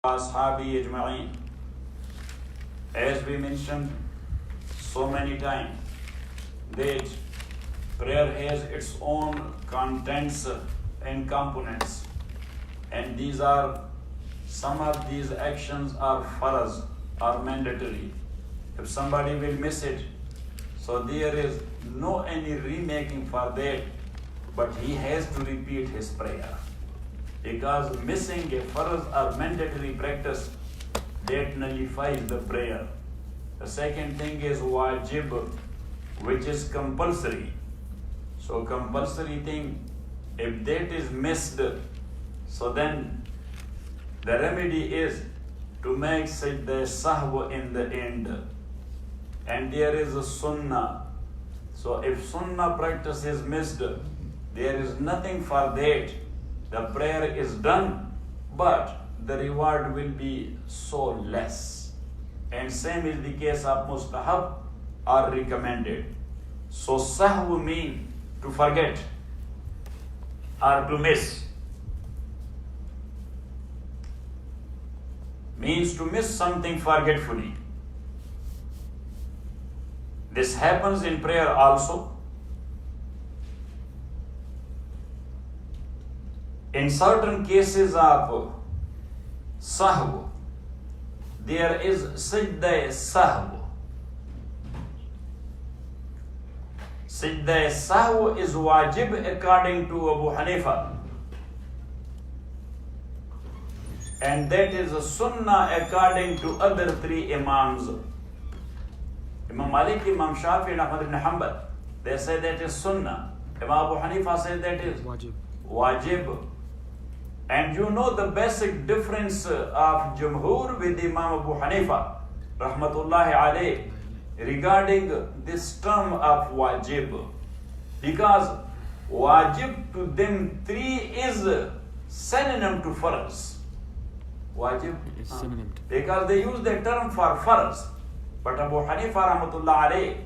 Ashabi Ajma'in. As we mentioned so many times, that prayer has its own contents and components, and some of these actions are farz, are mandatory. If somebody will miss it, so there is no any remaking for that, but he has to repeat his prayer. Because missing a farz or mandatory practice, that nullifies the prayer. The second thing is wajib, which is compulsory. So compulsory thing, if that is missed, so then the remedy is to make sajda sahw in the end. And there is a sunnah. So if sunnah practice is missed, there is nothing for that. The prayer is done, but the reward will be so less. And same is the case of mustahab or recommended. So sahw means to forget or to miss. Means to miss something forgetfully. This happens in prayer also. In certain cases of sahw, there is sajda sahw. Sajda sahw is wajib according to Abu Hanifa, and that is a sunnah according to other three imams. Imam Malik, Imam Shafi, and Ahmad ibn Hanbal, they say that is sunnah. Imam Abu Hanifa says that is wajib. And you know the basic difference of Jumhur with Imam Abu Hanifa, rahmatullahi alayh, regarding this term of wajib. Because wajib to them three is synonym to farz. Wajib is synonym. Because they use the term for farz. But Abu Hanifa, rahmatullahi alayh,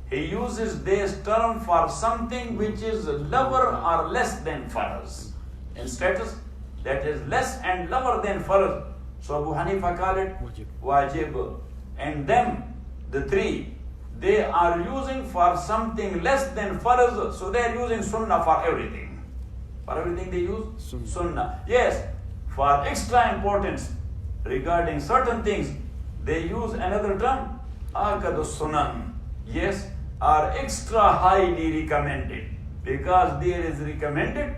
he uses this term for something which is lower or less than farz in status. That is less and lower than farz. So Abu Hanifa call it wajib. And them, the three, they are using for something less than farz, so they are using sunnah for everything. For everything they use sunnah. Yes, for extra importance regarding certain things, they use another term, akadus sunan. Yes, are extra highly recommended. Because there is recommended,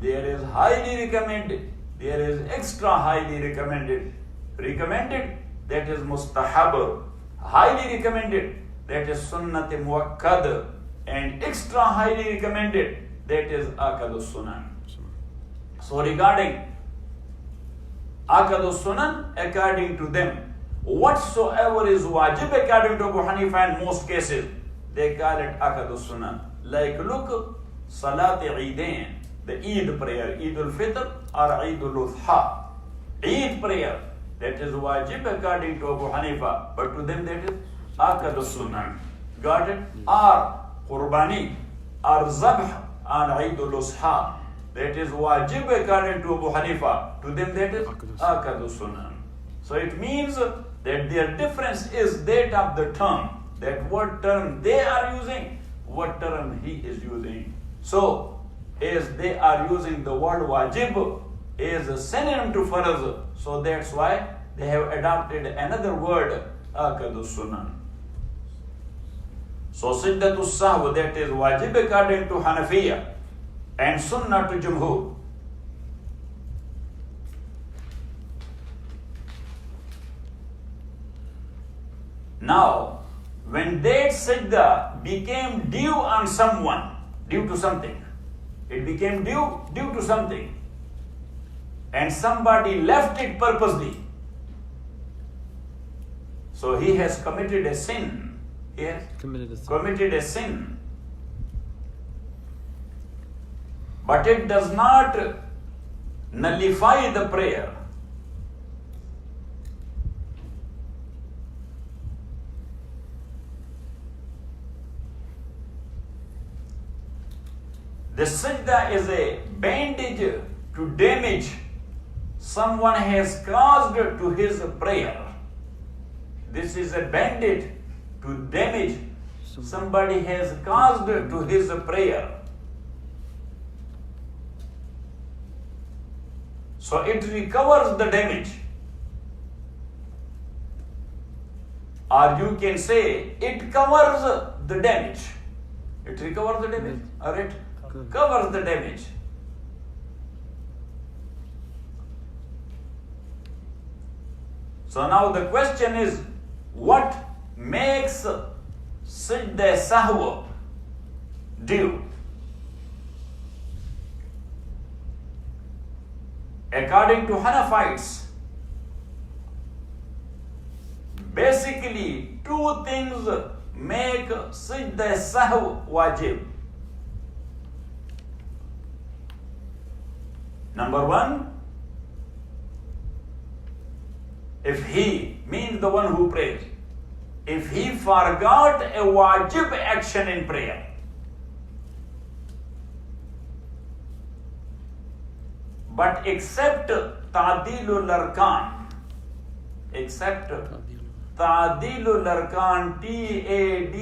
there is highly recommended, there is extra highly recommended. Recommended, that is mustahab. Highly recommended, that is sunnat muakkad. And extra highly recommended, that is akadus sunan. So regarding akadus sunan, according to them, whatsoever is wajib according to Abu Hanifa in most cases, they call it akadus sunan. Like look, salat eidain, the Eid prayer, Eid al-Fitr or Eid al-Adha. Eid prayer, that is wajib according to Abu Hanifa, but to them that is akadus sunan. Got it? Or Qurbani or Zabh on Eid al-Adha, that is wajib according to Abu Hanifa, to them that is akadus sunan. So it means that their difference is that of the term, that what term they are using, what term he is using. So as they are using the word wajib is a synonym to farz, so that's why they have adopted another word, akadus sunan. So siddatu sahw, that is wajib according to Hanafiya and sunnah to Jumhur. Now, when that sajda became due on someone, due to something, it became due to something, and somebody left it purposely, so he has committed a sin. He has committed a sin. But it does not nullify the prayer. The sajda is a bandage to damage someone has caused to his prayer. This is a bandit to damage. Somebody has caused to his prayer. So it recovers the damage. Or you can say it covers the damage. It recovers the damage, or it covers the damage. So now the question is, what makes Sajda Sahwa due? According to Hanafites, basically two things make Sajda Sahw wajib. Number one, if he, means the one who prays, if he forgot a wajib action in prayer, but except Ta'dilul Arkan, except Ta'dilul Arkan, T-A-D-E-E-L-U-L,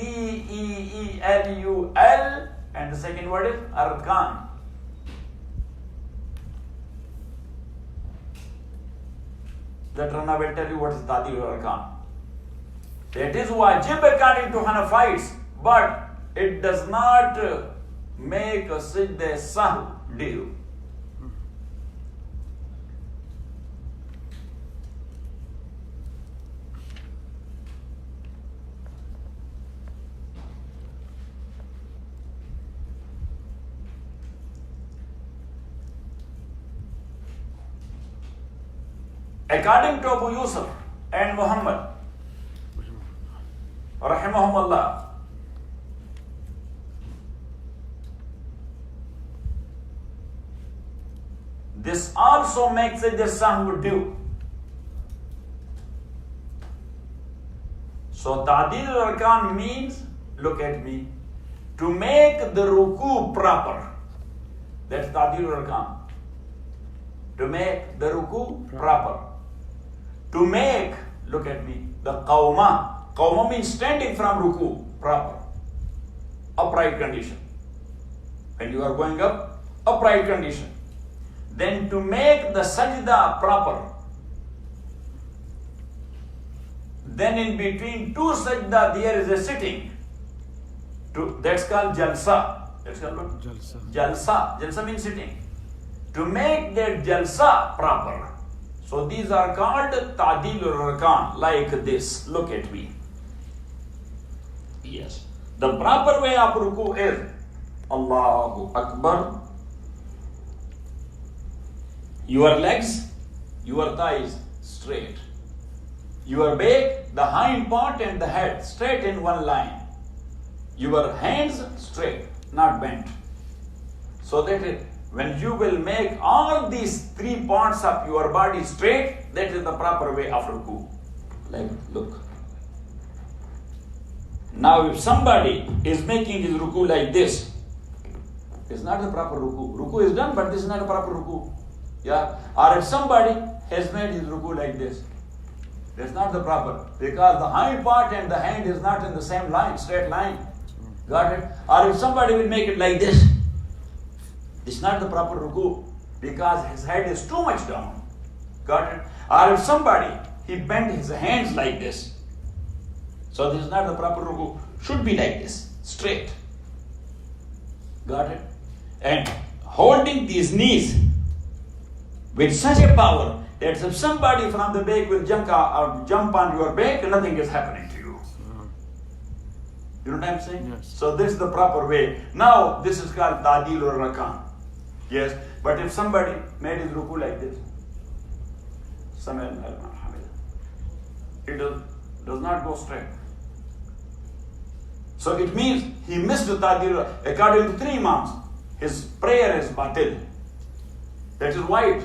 and the second word is Arkan. That Rana will tell you what is Ta'dilul Arkan. That is wajib according to Hanafites, but it does not make a Sajda Sahw due. According to Abu Yusuf and Muhammad, rahimahumullah, this also makes it the Sahw due. So Ta'dilul Arkan means, look at me, to make the ruku proper. That's Ta'dilul Arkan. To make the ruku proper. To make, look at me, the qawma. Qawma means standing from ruku, proper. Upright condition. When you are going up, upright condition. Then to make the sajda proper. Then in between two sajda there is a sitting. That's called jalsa. That's called what? Jalsa. Jalsa means sitting. To make that jalsa proper. So these are called Ta'dilul Arkan, like this. Look at me. Yes. The proper way of ruku is Allahu Akbar. Your legs, your thighs straight. Your back, the hind part and the head straight in one line. Your hands straight, not bent. So that when you will make all these three parts of your body straight, that is the proper way of ruku. Like, look. Now if somebody is making his ruku like this, it's not the proper ruku. Ruku is done, but this is not a proper ruku. Yeah? Or if somebody has made his ruku like this, that's not the proper, because the hind part and the hand is not in the same line, straight line. Got it? Or if somebody will make it like this, it's not the proper ruku, because his head is too much down. Got it? Or if somebody, he bent his hands like this, so this is not the proper ruku. Should be like this, straight. Got it? And holding these knees with such a power that if somebody from the back will jump on your back, nothing is happening to you. You know what I'm saying? Yes. So this is the proper way. Now this is called Ta'dilul Arkan. Yes, but if somebody made his ruku like this, it does not go straight. So it means he missed the Ta'dilul. According to three imams, his prayer is batil. That is why.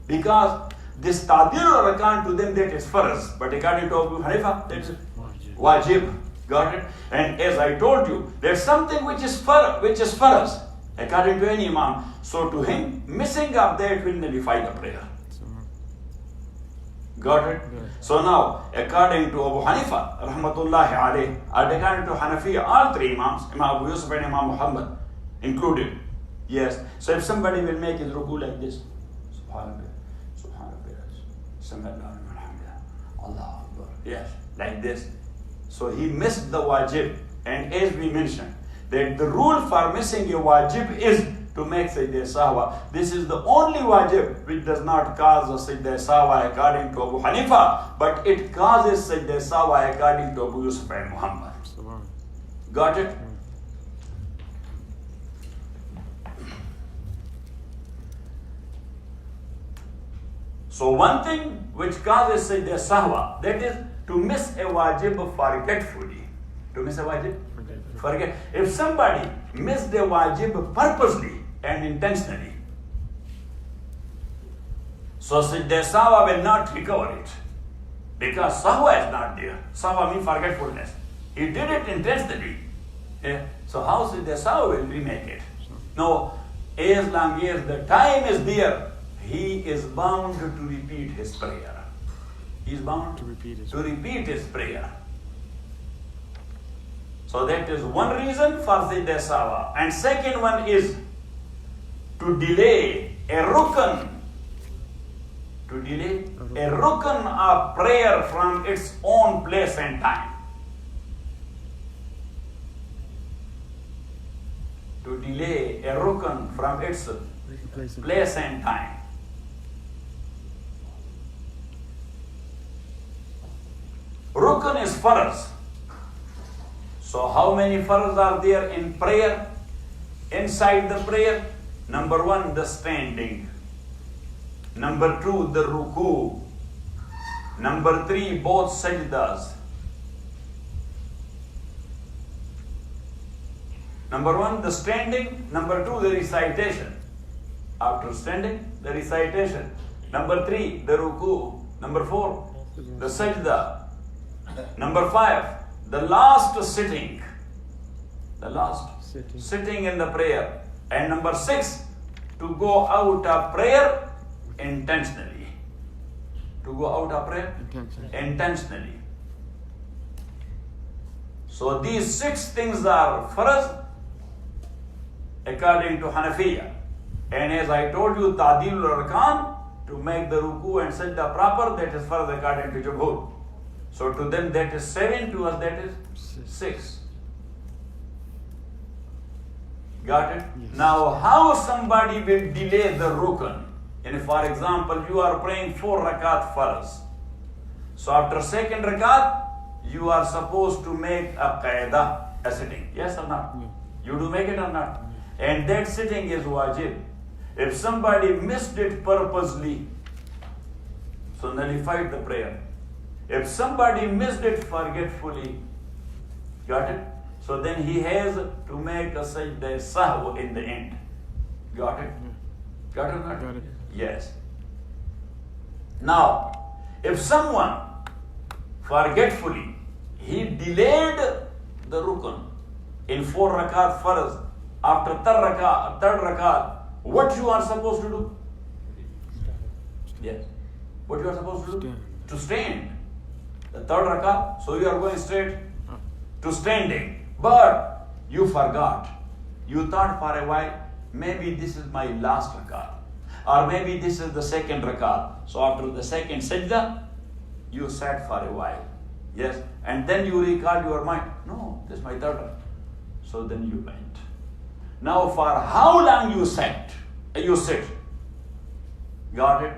Because this Ta'dilul Arkan to them, that is farz, but according to Abu Hanifa, that is wajib. Got it? And as I told you, there's something which is farz, according to any imam. So to him, missing of that will nullify the prayer. Got it? So now, according to Abu Hanifa, rahmatullahi alayh, according to Hanafiya, all three Imams, Imam Abu Yusuf and Imam Muhammad included. Yes. So if somebody will make his ruku like this, Subhanallah, Subhanallah, Allah Akbar. Yes, like this. So he missed the wajib. And as we mentioned, that the rule for missing a wajib is to make sajda sahwa. This is the only wajib which does not cause a sajda sahwa according to Abu Hanifa, but it causes sajda sahwa according to Abu Yusuf and Muhammad. Got it? So one thing which causes sajda sahwa, that is to miss a wajib forgetfully. To miss a wajib? Forget. If somebody missed a wajib purposely and intentionally, so sajda sahwa will not recover it. Because sahwa is not there. Sahwa means forgetfulness. He did it intentionally. Yeah. So how sajda sahwa will remake it? No, as long as the time is there, he is bound to repeat his prayer. He is bound to repeat his prayer. So that is one reason for sajda sahwa. And second one is to delay a rukn. To delay a rukn of prayer from its own place and time. To delay a rukn from its place and time. Rukn is farz. So how many farz are there in prayer? Inside the prayer, number one, the standing. Number two, the ruku. Number three, both sajdas. Number one, the standing. Number two, the recitation. After standing, the recitation. Number three, the ruku. Number four, the sajda. Number five, the last sitting. The last sitting in the prayer. And number six, to go out of prayer intentionally. To go out of prayer intentionally. So these six things are farz according to Hanafiya. And as I told you, ta'dilul arkan, to make the ruku and sajda proper, that is farz according to Jumhur. So to them that is 7, to us that is 6. Got it? Yes. Now how somebody will delay the rukn? And for example, you are praying 4 rakat farz. So after second rakat, you are supposed to make a qaida, a sitting. Yes or not? Yeah. You do make it or not? Yeah. And that sitting is wajib. If somebody missed it purposely, so nullified the prayer. If somebody missed it forgetfully, got it? So then he has to make a sajda sahw in the end. Got it? Got it or not? Got it. Yes. Now, if someone forgetfully, he delayed the rukn in 4 rakat farz, after third rakat, what you are supposed to do? Yes. What you are supposed to do? To stand. The third rakat, so you are going straight to standing. But you forgot. You thought for a while, maybe this is my last rakat. Or maybe this is the second rakat. So after the second sajda, you sat for a while. Yes. And then you recalled your mind. No, this is my third rakat. So then you went. Now for how long you sit? Got it?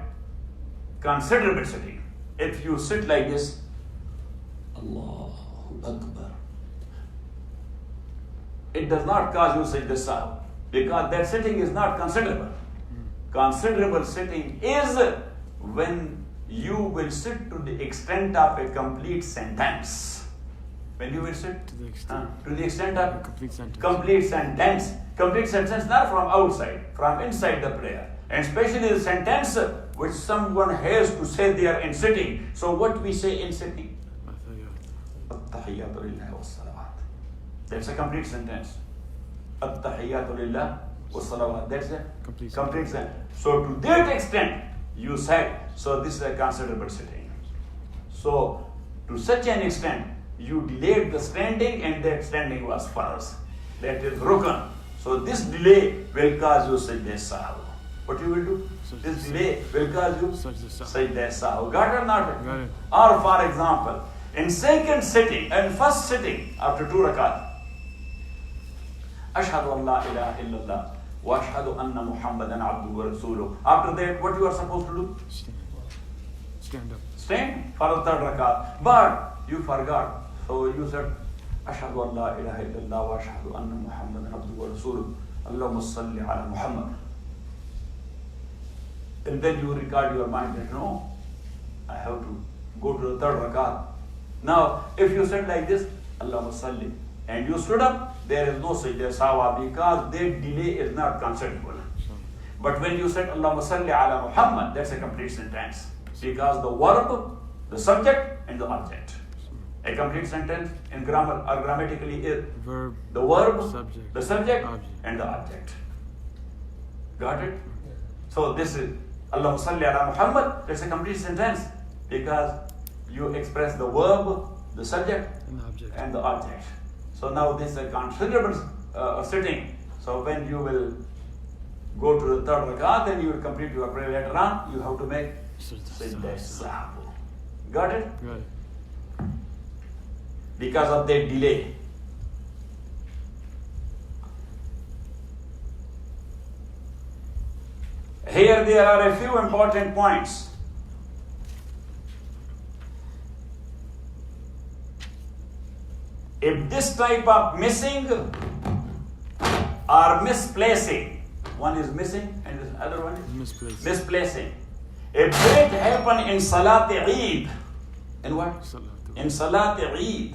Considerable sitting. If you sit like this, Allahu Akbar, it does not cause you sajda sahw, because that sitting is not considerable. Considerable sitting is when you will sit to the extent of a complete sentence. When you will sit to the extent of complete sentence. Complete sentence not from outside, from inside the prayer. And especially the sentence which someone has to say there in sitting. So what we say in sitting? At-tahiyyatu lillah was-salawat. That's a complete sentence. At-tahiyyatu lillah was-salawat. That's a complete sentence. So to that extent, you said, so this is a considerable sitting. So, to such an extent, you delayed the standing, and that standing was farz. That is rukn. So this delay will cause you sajda sahw. What you will do? This delay will cause you sajda sahw. Got it or not? Got it. Or for example, in second sitting and first sitting after 2 rakat, Ashhadu an la ilaha illallah wa ashhadu anna Muhammadan abduhu wa rasuluh. After that, what you are supposed to do? Stand up. Stand for the 3rd rakat. But you forgot. So you said, Ashhadu an la ilaha illallah wa ashhadu anna Muhammadan abduhu wa rasuluh. Allahumma salli ala Muhammad. And then you regard your mind that, no, I have to go to the 3rd rakat. Now, if you said like this, Allahumma salli, and you stood up, there is no sajda sawa, because that delay is not considerable. But when you said Allahumma salli ala Muhammad, that's a complete sentence. Because the verb, the subject, and the object. A complete sentence in grammar or grammatically is Verb, the verb, subject, the subject, object. and the object. Got it? So this is Allahumma salli ala Muhammad, that's a complete sentence, because you express the verb, the subject, and the object. So now this is a considerable sitting. So when you will go to the 3rd rakat, then you will complete your prayer later on, you have to make sajda sahw. Got it? Got it. Because of that delay. Here there are a few important points. If this type of missing or misplacing, one is missing and the other one is misplacing. If that happen in Salat Eid, in what? In Salat Eid,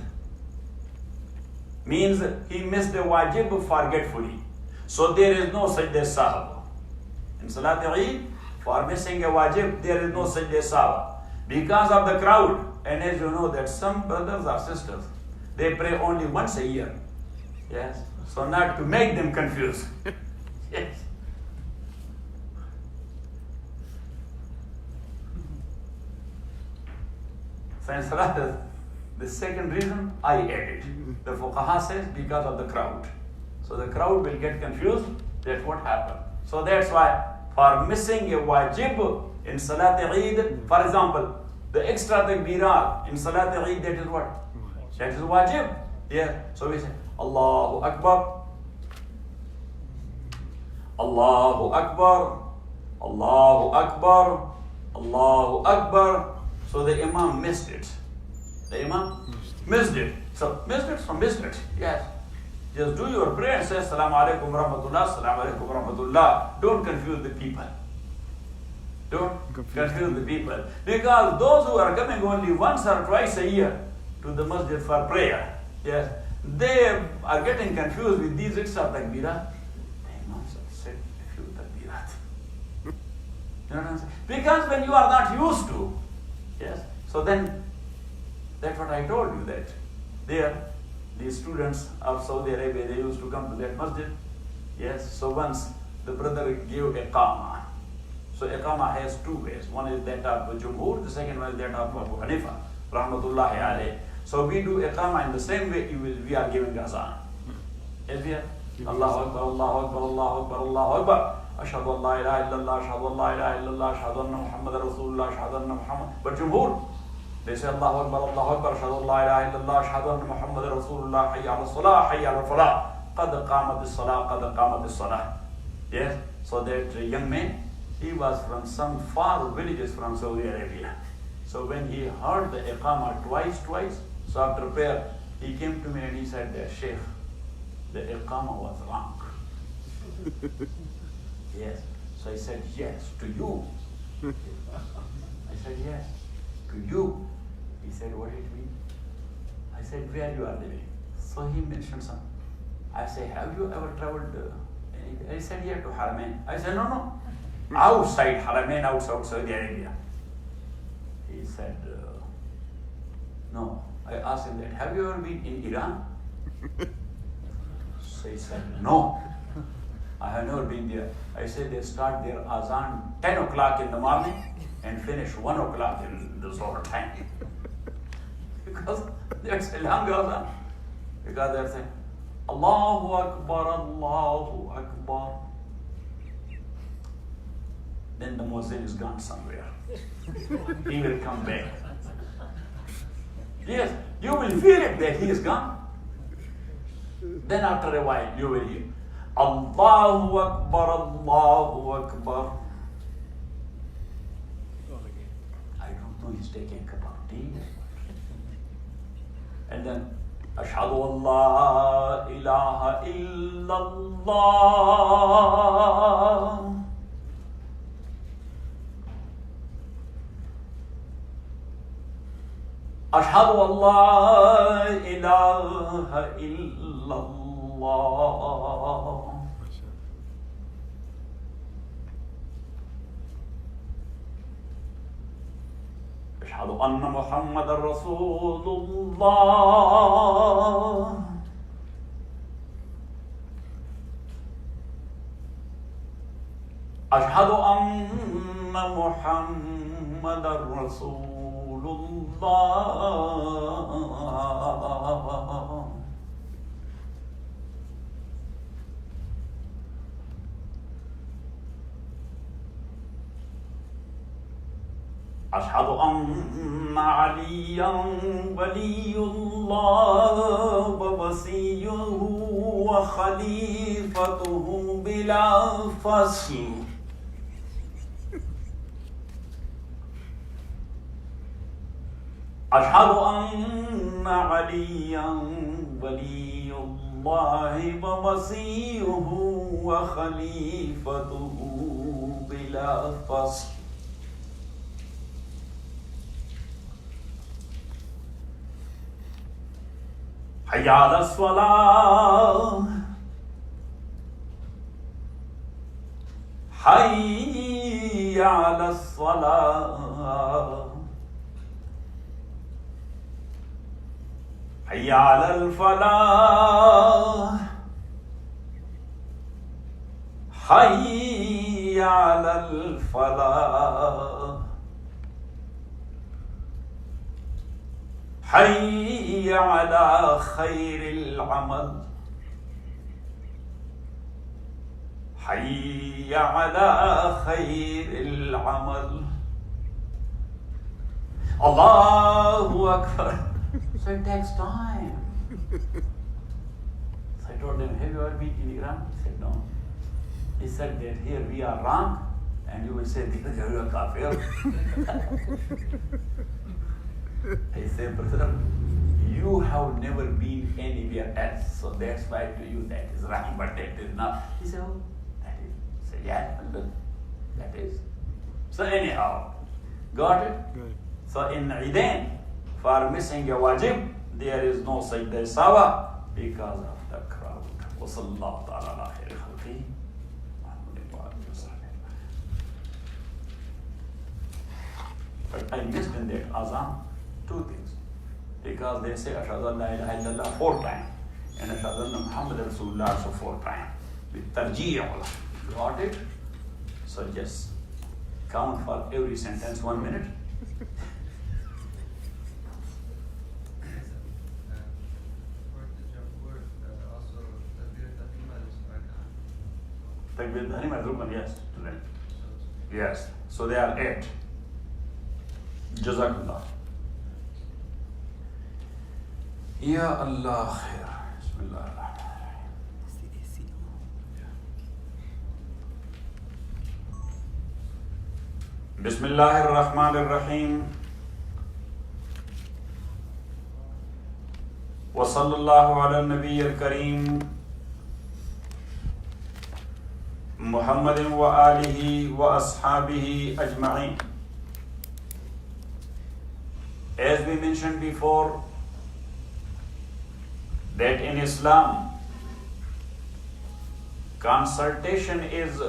means he missed the wajib forgetfully. So there is no sajda sahw. In Salat Eid, for missing a wajib, there is no sajda sahw. Because of the crowd, and as you know that some brothers or sisters, they pray only once a year. Yes. So not to make them confused. Yes. So in Salat, the second reason I added. The fuqaha says because of the crowd. So the crowd will get confused that what happened. So that's why for missing a wajib in Salat Eid, for example, the extra takbirat in Salat Eid, that is what? That is wajib. Yeah. So we say Allahu Akbar, Allahu Akbar, Allahu Akbar, Allahu Akbar. So the Imam missed it. The Imam missed it. So missed it, so missed it. Yes. Just do your prayer and say Assalamu alaikum wa rahmatullah, Assalamu alaikum wa rahmatullah. Don't confuse the people. Don't confuse the people. Because those who are coming only once or twice a year to the masjid for prayer, yes, they are getting confused with these extra takbirat. The Imam said a few takbirat. You know what I'm saying? Because when you are not used to, yes, so then that's what I told you, that there, the students of Saudi Arabia, they used to come to that masjid. Yes, so once the brother gave iqamah. So iqamah has two ways. One is that of Jumhur, the second one is that of Abu Hanifa, rahmatullahi alayh. So we do iqamah in the same way we are giving azan. Yes, we are. Allahu Akbar, Allahu Akbar, Allahu Akbar, Allahu Akbar. Ashhadu an la ilaha illallah, ashhadu an la ilaha illallah, ashhadu anna Muhammadan Rasulullah, ashhadu anna Muhammad. But Jumhur, they say Allahu Akbar, Allahu Akbar, ashhadu an la ilaha illallah, ashhadu anna Muhammadan Rasulullah, hayya ala salah, hayya ala falah. Qad qamat as-salah, qad qamat as-salah. Yes, so that young man, he was from some far villages from Saudi Arabia. So when he heard the iqamah twice, so after prayer, he came to me and he said that, Sheikh, the iqamah was wrong. Yes. So I said, yes, to you. I said, yes, to you. He said, what did it mean? I said, where you are living? So he mentioned some. I said, have you ever traveled? He said, yeah, to Haramain. I said, no. Outside Haramain, outside Saudi Arabia. He said, no. I asked him that, have you ever been in Iran? So he said, no. I have never been there. I said they start their azan 10 o'clock in the morning and finish 1 o'clock in the Zohar time. Because they're saying Allah. Because they're saying Allahu Akbar, Allahu Akbar. Then the Muslim is gone somewhere. He will come back. Yes, you will feel it that he is gone. Then after a while you will hear Allahu Akbar, Allahu Akbar. I don't know, he's taking a cup of tea. And then Ashhadu an la ilaha illallah. Ashhadu an la ilaha illallah. Ashhadu anna Muhammadan Rasulullah. Ashhadu anna Muhammadan Rasulullah. Ashhadu anna Aliyan waliyullah wa wasiyuhu wa khalifatuhu bila fasl. Ashhadu anna Aliyan waliyullah wa wasiyuhu wa khalifatuhu bila fasl. Hayya ala salah. Hayya ala salah. Hayya ala al-falah. Hayya ala al-falah. حي على خير العمل. حي على خير العمل. Allahu Akbar. So it takes time. So I told him, have you ever been in Iran? He said, no. He said that here we are wrong and you will say you are kafir. I said, brother, you have never been anywhere else, so that's why to you that is right, but that is not. He said, oh, that is. I said, yeah, that is. So anyhow, got it? Good. So in Idain, for missing a wajib, there is no sajda sawa because of the crowd. Wa sallallahu ta'ala ala khairi khalqihi. But I missed in that azan two things. Because they say Ashhadu an la ilaha illallah 4 times and Ashhadu anna Muhammad Rasulullah also 4 times. With tarjih. Got it? So just count for every sentence 1 minute. Takbir Tahrim and Rukun, yes. Yes. So they are 8. Jazakallah. Ya Allah khair. Bismillah ar-Rahman ar-Rahim. Bismillah ar-Rahman ar-Rahim. Wa sallallahu ala nabi al-Kareem Muhammadin wa alihi wa ashabihi ajma'in. As we mentioned before, that in Islam, consultation is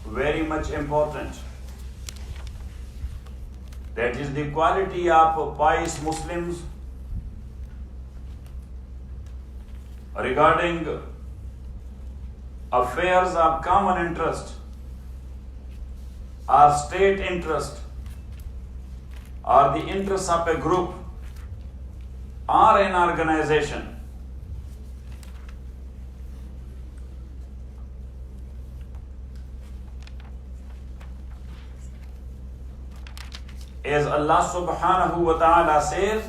very much important. That is the quality of pious Muslims regarding affairs of common interest or state interest or the interests of a group. or an organization as Allah subhanahu wa ta'ala says,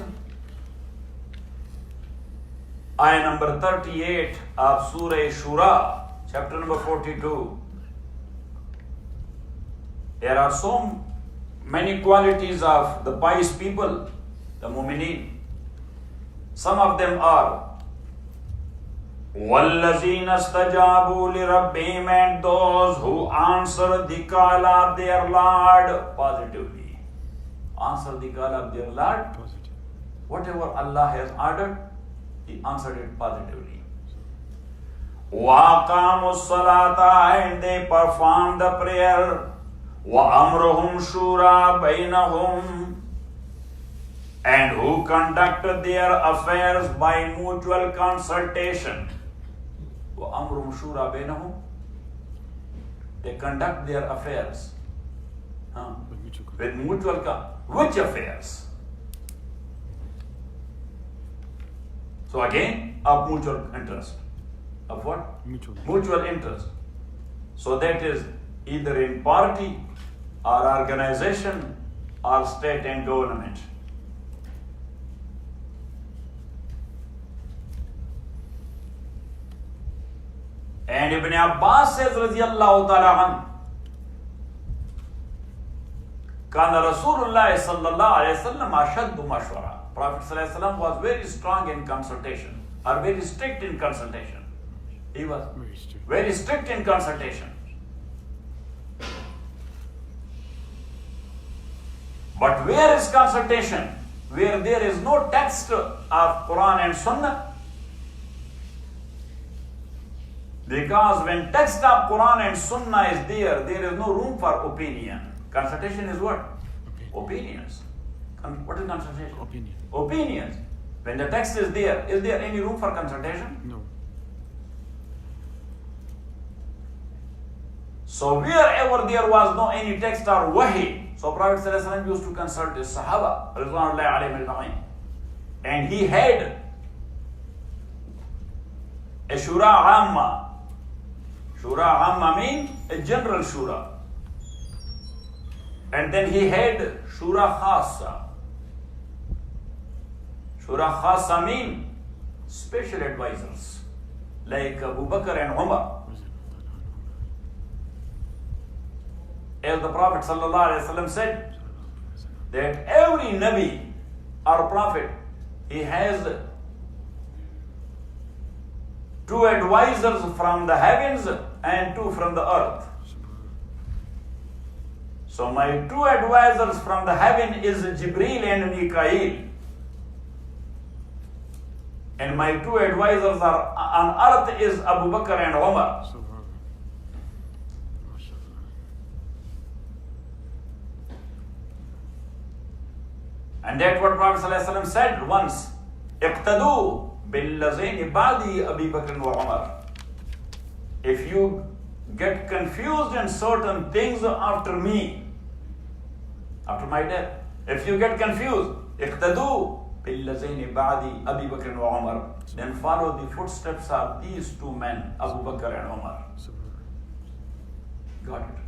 ayah number 38 of Surah Shura, chapter number 42. There are so many qualities of the pious people, the mu'mineen. Some of them are وَالَّذِينَ اسْتَجَابُوا لِرَبِّهِمْ, and those who answer the call of their Lord positively. Answer the call of their Lord. Positive. Whatever Allah has ordered, He answered it positively. وَأَقَامُوا الصَّلَاةَ, and they perform the prayer. وَأَمْرُهُمْ شُورَى بَيْنَهُمْ, and who conduct their affairs by mutual consultation. وَأَمْرُهُمْ شُورَى بَيْنَهُمْ, they conduct their affairs with mutual which affairs? So again, of mutual interest. Of what? Mutual interest. So that is either in party or organization or state and government. And Ibn Abbas says, radiyallahu ta'ala anhu, كان رسول الله صلى الله عليه وسلم أشد مشورة. Prophet صلى الله عليه وسلم was very strong in consultation, or very strict in consultation. He was very strict in consultation. But where is consultation? Where there is no text of Quran and Sunnah? Because when text of Quran and Sunnah is there, there is no room for opinion. Consultation is what? Opinions. What is consultation? Opinion. Opinions. When the text is there any room for consultation? No. So wherever there was no any text or wahi, so Prophet ﷺ used to consult his Sahaba, Ridwanullahi alayhim ajma'in. And he had a Shura Amma. Shura Amma means a general Shura. And then he had Shura Khasa. Shura Khasa means special advisors, like Abu Bakr and Umar. As the Prophet ﷺ said, that every Nabi or Prophet, he has two advisors from the heavens and two from the earth. So my two advisors from the heaven is Jibreel and Mikael. And my two advisors are on earth is Abu Bakr and Umar. And that's what Prophet ﷺ said once. اقتدوا بالذين بعدي أبي بكر وعمر. If you get confused in certain things after me, after my death, if you get confused, اقتدوا بالذين بعدي أبي بكر وعمر, then follow the footsteps of these two men, Abu Bakr and Umar. Got it?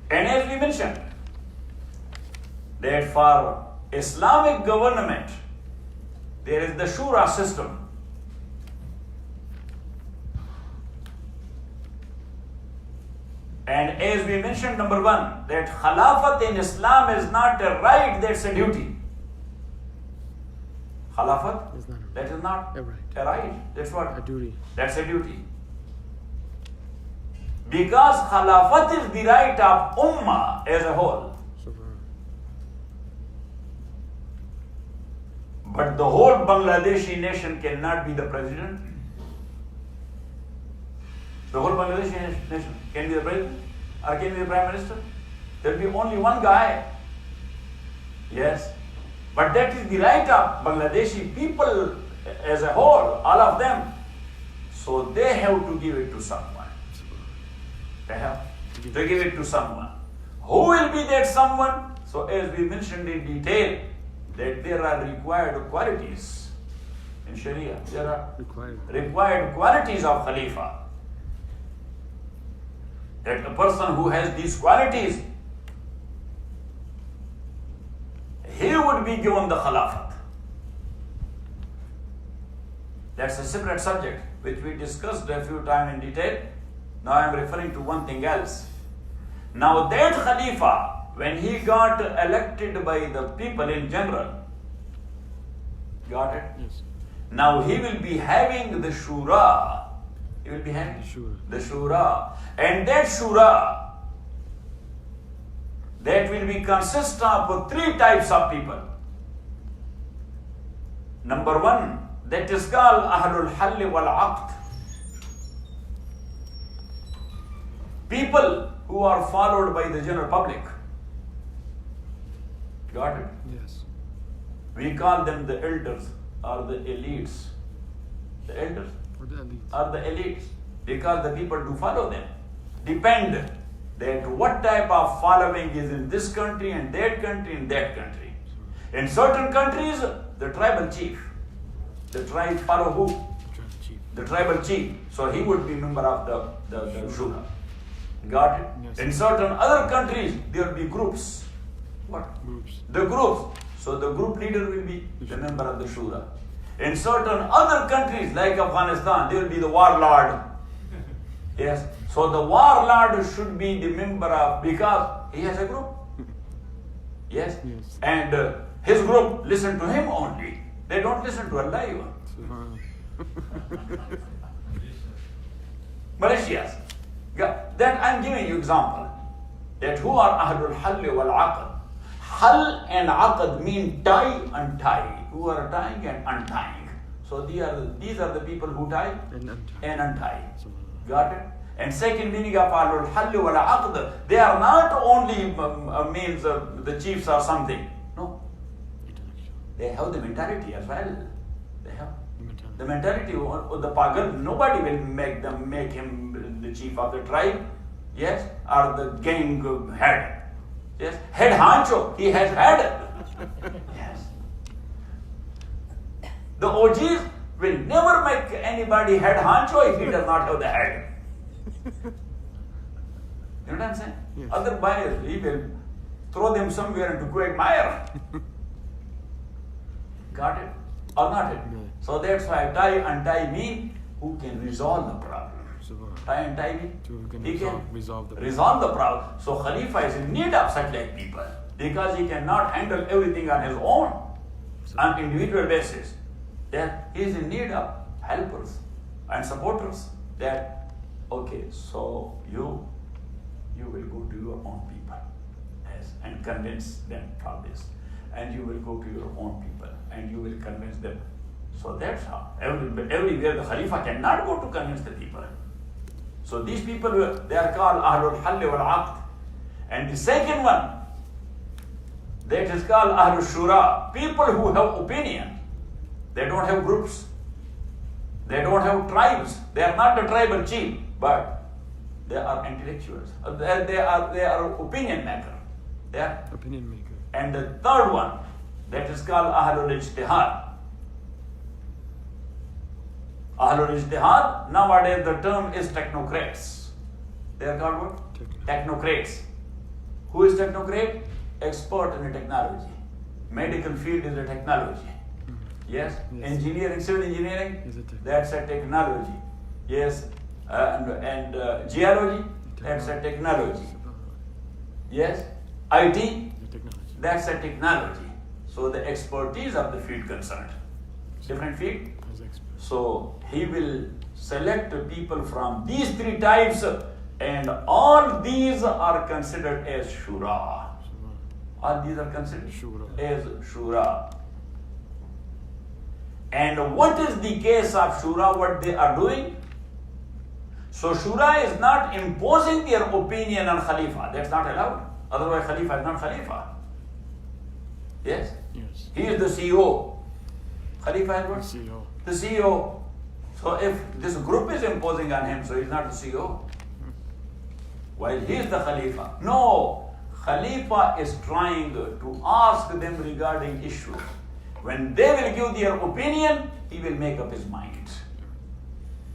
And as we mentioned, that for Islamic government, there is the Shura system. And as we mentioned, number one, that Khalafat in Islam is not a right, that's a duty. Khalafat, that is not a right, that's what? A duty. That's a duty. Because Khalafat is the right of Ummah as a whole. But the whole Bangladeshi nation cannot be the president. The whole Bangladeshi nation can be the president or can be the prime minister. There will be only one guy. Yes. But that is the right of Bangladeshi people as a whole, all of them. So they have to give it to someone. They have to give it to someone. Who will be that someone? So as we mentioned in detail, that there are required qualities in Sharia. There are required qualities of Khalifa. That a person who has these qualities, he would be given the Khilafat. That's a separate subject which we discussed a few times in detail. Now I am referring to one thing else. Now that Khalifa, when he got elected by the people in general, got it? Yes. Now he will be having the Shura. He will be having the Shura. And that Shura, that will be consist of three types of people. Number one, that is called Ahlul Hall wal Aqd. People who are followed by the general public. Got it? Yes. We call them the elders or the elites. The elders Or the elite. or the elites, because the people do follow them. Depend that what type of following is in this country and that country and that country. In certain countries, the tribal chief. The tribe follow who? The tribal chief. So he would be member of the Shura. Got it? Yes. In certain other countries, there will be groups. What? Groups. The groups. So the group leader will be the member of the Shura. In certain other countries like Afghanistan, there will be the warlord. Yes. So the warlord should be the member of, because he has a group. Yes. Yes. And his group listen to him only. They don't listen to Allah even. Malicious. Then I'm giving you example. That who are Ahlul Hall wal Aqd. Hal and Aqd mean tie and tie. Who are tying and untying. So these are the people who tie and untie. Got it? And second meaning of Ahlul Hall wal Aqd, they are not only means the chiefs or something. No. They have the mentality as well. They have the mentality of the pagan. Nobody will make him the chief of the tribe. Yes, or the gang head. Yes, head honcho. He has head. Yes. The OGs will never make anybody head honcho if he does not have the head. You know what I'm saying? Yes. Otherwise, he will throw them somewhere into quagmire. Got it? Or not it? Yeah. So that's why tie and tie mean who can resolve the problem. Tie and tie mean he can resolve the problem. So Khalifa is in need of such like people because he cannot handle everything on his own on individual basis. Then he is in need of helpers and supporters. That okay, so you will go to your own people, yes, and convince them for this, and you will go to your own people and you will convince them. So that's how everywhere the Khalifa cannot go to convince the people. So these people, they are called Ahlul Hall wal Aqd. And the second one, that is called Ahlul Shura, people who have opinion. They don't have groups. They don't have tribes. They are not the tribal chief, but they are intellectuals. They are opinion maker. They are opinion maker. And the third one, that is called Ahlul Ijtihad. Ahlul Ijtihad, nowadays the term is technocrats. They are called what? Technocrats. Who is technocrat? Expert in a technology. Medical field is a technology. Yes? Engineering, civil engineering, that's a technology. Yes? And geology, that's a technology. Yes? IT, that's a technology. So the expertise of the field concerned. Different field. So he will select people from these three types, and all these are considered as Shura. All these are considered as Shura. And what is the case of Shura, what they are doing? So Shura is not imposing their opinion on Khalifa. That's not allowed. Otherwise Khalifa is not Khalifa. Yes? Yes. He is the CEO. Khalifa is what? CEO. The CEO. So if this group is imposing on him, so he's not the CEO. While he is the Khalifa. No, Khalifa is trying to ask them regarding issues. When they will give their opinion, he will make up his mind.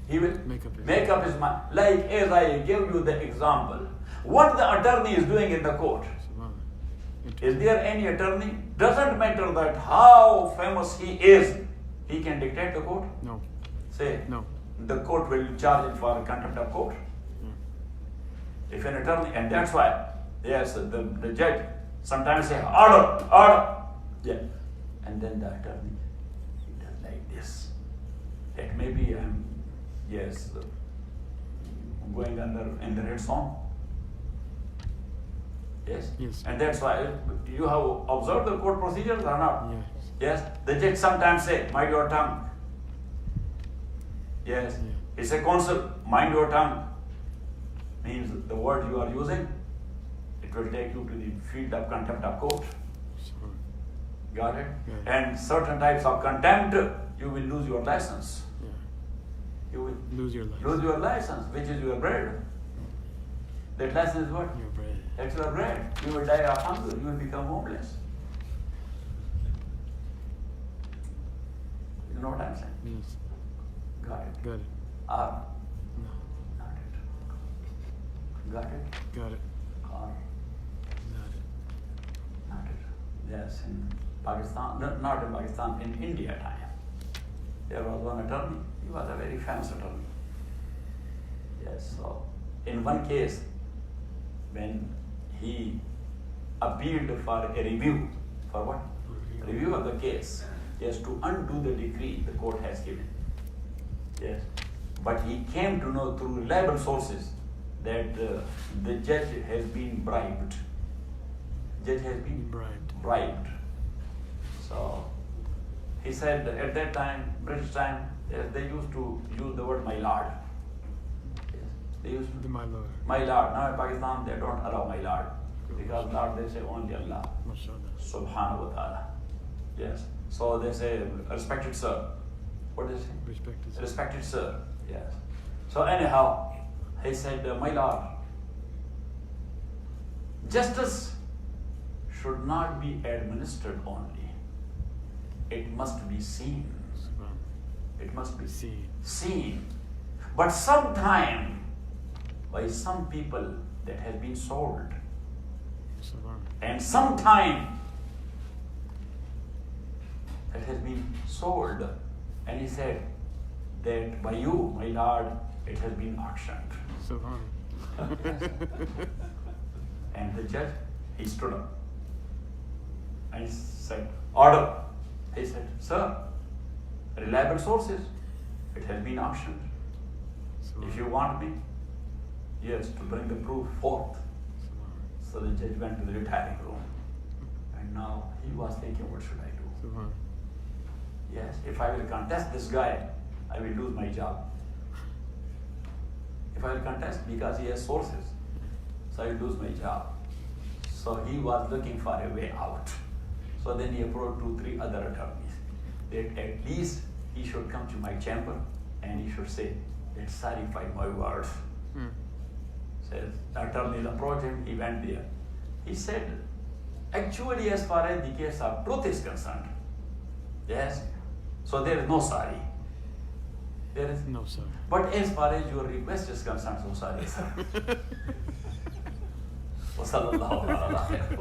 He will make up his mind. Like as I gave you the example, what the attorney is doing in the court. Is there any attorney? Doesn't matter that how famous he is, he can dictate the court? No. Say, no. The court will charge him for contempt of court. If an attorney, and that's why, yes, the judge sometimes say, order, order. Yeah. And then the attorney, he does like this. That maybe I'm, yes, going under in the red zone. Yes? Yes. And that's why you have observed the court procedures or not? Yes. Yes? The judge sometimes say, mind your tongue. Yes? Yeah. He say, counsel, mind your tongue. Means the word you are using, it will take you to the field of contempt of court. Sure. Got it? Yeah. And certain types of contempt, you will lose your license. Yeah. You will Lose your life. lose your license, which is your bread. That license is what? Your bread. That's your bread. You will die of hunger. You will become homeless. You know what I'm saying? Yes. Got it? Got it. Or No. not it? Got it? Got it. Or Got it. not it? Yes, in Pakistan, not in Pakistan, in India time. There was one attorney. He was a very famous attorney. Yes, so in one case, when he appealed for a review, for what? Review of the case. Yes, to undo the decree the court has given. Yes, but he came to know through reliable sources that the judge has been bribed. Judge has been bribed. So he said that at that time, British time, they used to use the word my lord. Yes, they used to, My Lord. my lord. Now in Pakistan they don't allow my lord because lord they say only Allah, MashaAllah. subhanahu wa ta'ala. Yes. So they say respected sir. What do they say? Respected sir. Respected sir. Yes. So anyhow, he said, my lord, justice should not be administered only. It must be seen. It must be seen. But sometime by some people that has been sold. And sometime that has been sold. And he said that by you, my lord, it has been auctioned. And the judge, he stood up and he said, order. He said, sir, reliable sources, it has been auctioned. If you want me, yes, to bring the proof forth. So the judge went to the retiring room. And now he was thinking, what should I do? Yes, if I will contest this guy, I will lose my job. If I will contest because he has sources, so I will lose my job. So he was looking for a way out. So then he approached 2-3 other attorneys. That at least he should come to my chamber and he should say, let's clarify my words. Says, the attorneys approached him, he went there. He said, actually as far as the case of truth is concerned, yes, so there is no sorry. There is no sorry. But as far as your request is concerned, so sorry, sir. وصلى الله على خير